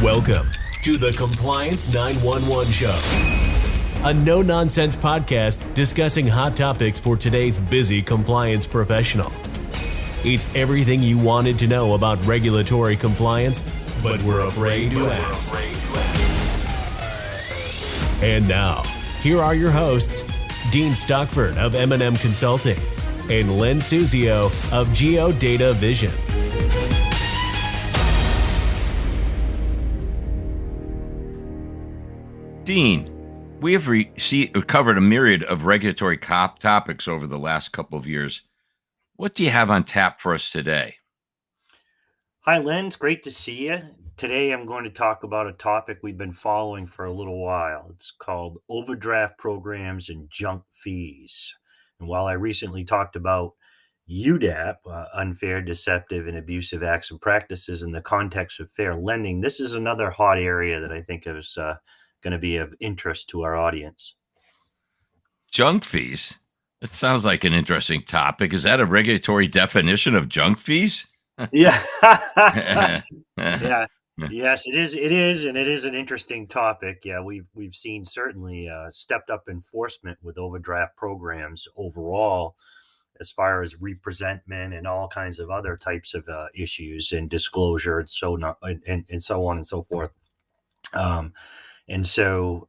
Welcome to the Compliance 911 Show, a no-nonsense podcast discussing hot topics for today's busy compliance professional. It's everything you wanted to know about regulatory compliance, but we're afraid to ask. And now, here are your hosts, Dean Stockford of M&M Consulting and Len Suzio of Geodata Vision. Dean, we have covered a myriad of regulatory topics over the last couple of years. What do you have on tap for us today? Hi, Len. It's great to see you. Today, I'm going to talk about a topic we've been following for a little while. It's called overdraft programs and junk fees. And while I recently talked about UDAP, unfair, deceptive, and abusive acts and practices in the context of fair lending, this is another hot area that I think is going to be of interest to our audience. Junk fees? That sounds like an interesting topic. Is that a regulatory definition of junk fees? Yeah. Yeah. Yes, it is. It is, and it is an interesting topic. Yeah, we've seen certainly stepped up enforcement with overdraft programs overall, as far as representment and all kinds of other types of issues and disclosure and so on and so forth. And so,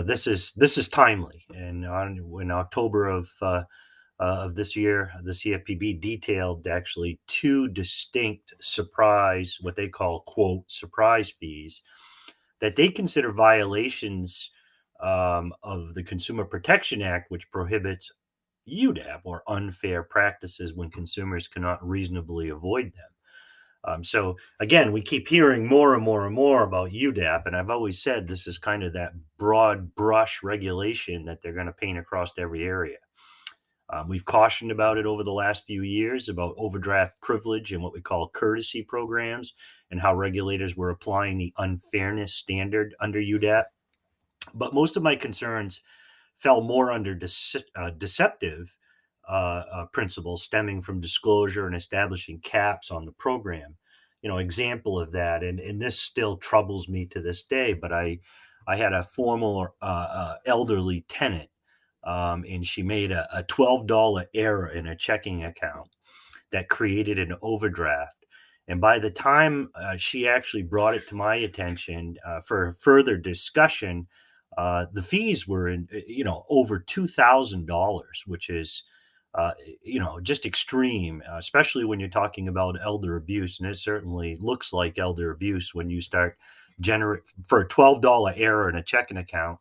this is timely. And in October of this year, the CFPB detailed actually two distinct what they call, quote, surprise fees that they consider violations of the Consumer Protection Act, which prohibits UDAP, or unfair practices, when consumers cannot reasonably avoid them. So again, we keep hearing more and more and more about UDAP, and I've always said this is kind of that broad brush regulation that they're going to paint across every area. We've cautioned about it over the last few years about overdraft privilege and what we call courtesy programs, and how regulators were applying the unfairness standard under UDAP. But most of my concerns fell more under deceptive principles stemming from disclosure and establishing caps on the program. Example of that, and this still troubles me to this day, but I had a former elderly tenant, and she made a $12 error in a checking account that created an overdraft. And by the time she actually brought it to my attention for further discussion, the fees were over $2,000, which is just extreme, especially when you're talking about elder abuse. And it certainly looks like elder abuse when you start for a $12 error in a checking account.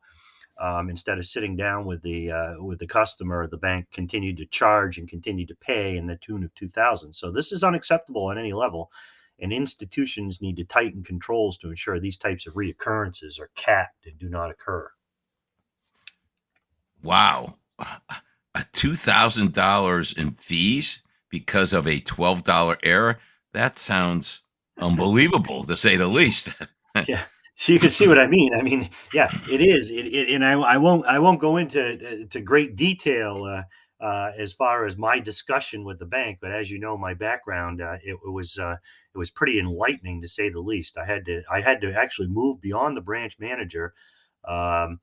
Instead of sitting down with the customer, the bank continued to charge and continued to pay in the tune of $2,000. So this is unacceptable on any level, and institutions need to tighten controls to ensure these types of reoccurrences are capped and do not occur. Wow. $2,000 in fees because of a $12 error? That sounds unbelievable, to say the least. Yeah. So you can see what I mean. I mean, yeah, it is. And I won't go into great detail as far as my discussion with the bank. But as you know, my background, it was pretty enlightening, to say the least. I had to actually move beyond the branch manager, and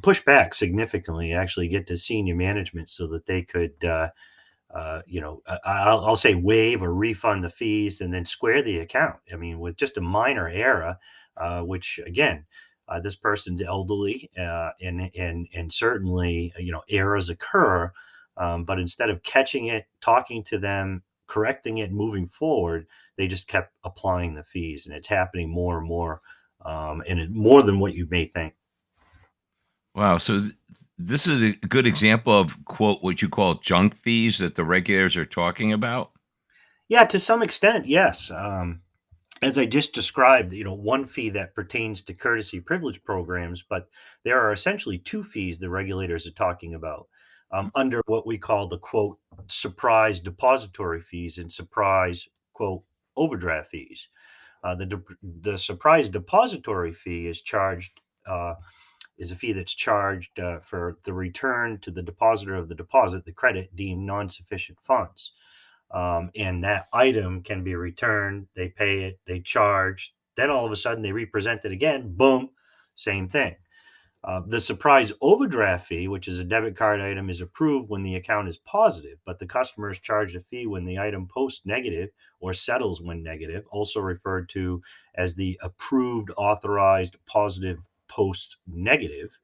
push back significantly. Actually, get to senior management so that they could. I'll say waive or refund the fees and then square the account. I mean, with just a minor error, which again, this person's elderly, and certainly, errors occur. But instead of catching it, talking to them, correcting it, moving forward, they just kept applying the fees, and it's happening more and more, more than what you may think. Wow. So this is a good example of, quote, what you call junk fees that the regulators are talking about? Yeah, to some extent, yes. As I just described, one fee that pertains to courtesy privilege programs, but there are essentially two fees the regulators are talking about under what we call the, quote, surprise depository fees and surprise, quote, overdraft fees. The surprise depository fee is a fee that's charged for the return to the depositor of the deposit, the credit deemed non-sufficient funds. and that item can be returned. They pay it, they charge. Then all of a sudden they represent it again. Boom, same thing. The surprise overdraft fee, which is a debit card item, is approved when the account is positive, but the customer is charged a fee when the item posts negative or settles when negative, also referred to as the approved authorized positive post negative.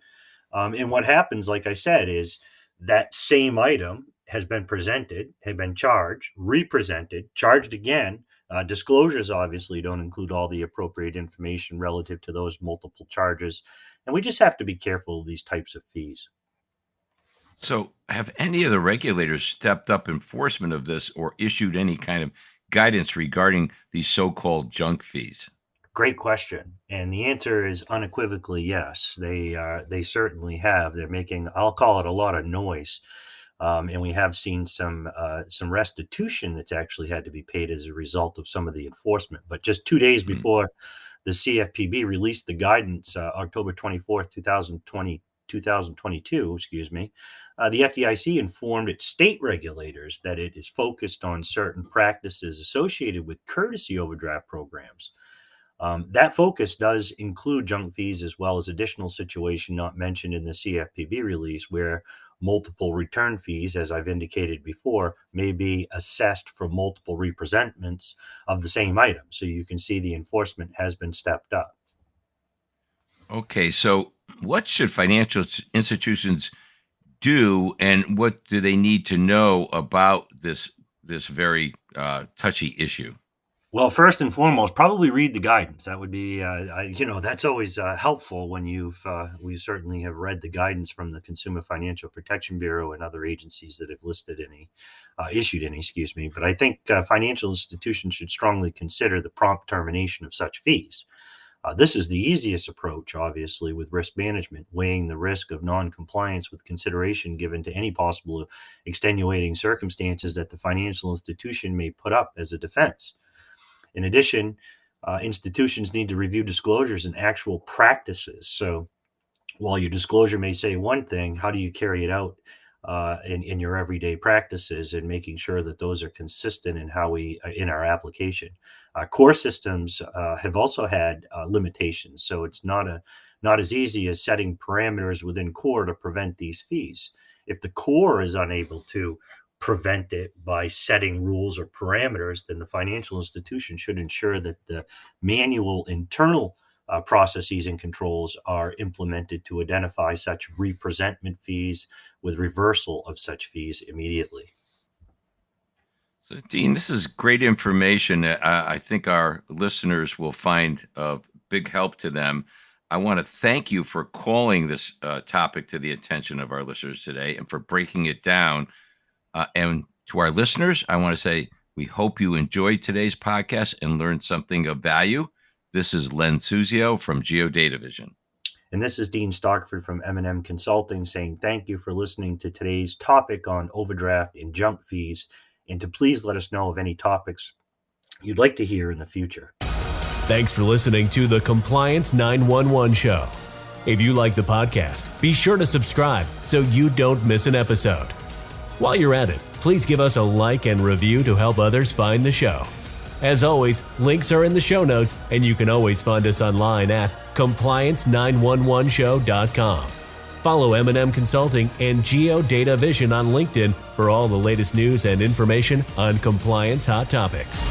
And what happens, like I said, is that same item has been presented, had been charged, represented, charged again. Disclosures obviously don't include all the appropriate information relative to those multiple charges. And we just have to be careful of these types of fees. So, have any of the regulators stepped up enforcement of this or issued any kind of guidance regarding these so-called junk fees? Great question, and the answer is unequivocally yes. They certainly have. They're making, I'll call it, a lot of noise, and we have seen some restitution that's actually had to be paid as a result of some of the enforcement. But just 2 days Hmm. before the CFPB released the guidance, October 24th, 2022, excuse me, the FDIC informed its state regulators that it is focused on certain practices associated with courtesy overdraft programs. That focus does include junk fees as well as additional situation not mentioned in the CFPB release where multiple return fees, as I've indicated before, may be assessed for multiple representments of the same item. So you can see the enforcement has been stepped up. Okay, so what should financial institutions do, and what do they need to know about this very touchy issue? Well, first and foremost, probably read the guidance. That would be, that's always helpful when we certainly have read the guidance from the Consumer Financial Protection Bureau and other agencies that have issued any, excuse me. But I think financial institutions should strongly consider the prompt termination of such fees. This is the easiest approach, obviously, with risk management, weighing the risk of non-compliance with consideration given to any possible extenuating circumstances that the financial institution may put up as a defense. In addition, institutions need to review disclosures and actual practices. So while your disclosure may say one thing, how do you carry it out in your everyday practices and making sure that those are consistent in how we in our application? Core systems have also had limitations, so it's not as easy as setting parameters within core to prevent these fees. If the core is unable to prevent it by setting rules or parameters, then the financial institution should ensure that the manual internal processes and controls are implemented to identify such representment fees with reversal of such fees immediately. So, Dean, this is great information. I think our listeners will find of big help to them. I want to thank you for calling this topic to the attention of our listeners today and for breaking it down. And to our listeners, I want to say we hope you enjoyed today's podcast and learned something of value. This is Len Suzio from Geodata Vision. And this is Dean Stockford from M&M Consulting saying thank you for listening to today's topic on overdraft and junk fees, and to please let us know of any topics you'd like to hear in the future. Thanks for listening to the Compliance 911 Show. If you like the podcast, be sure to subscribe so you don't miss an episode. While you're at it, please give us a like and review to help others find the show. As always, links are in the show notes, and you can always find us online at compliance911show.com. Follow M&M Consulting and Geodata Vision on LinkedIn for all the latest news and information on compliance hot topics.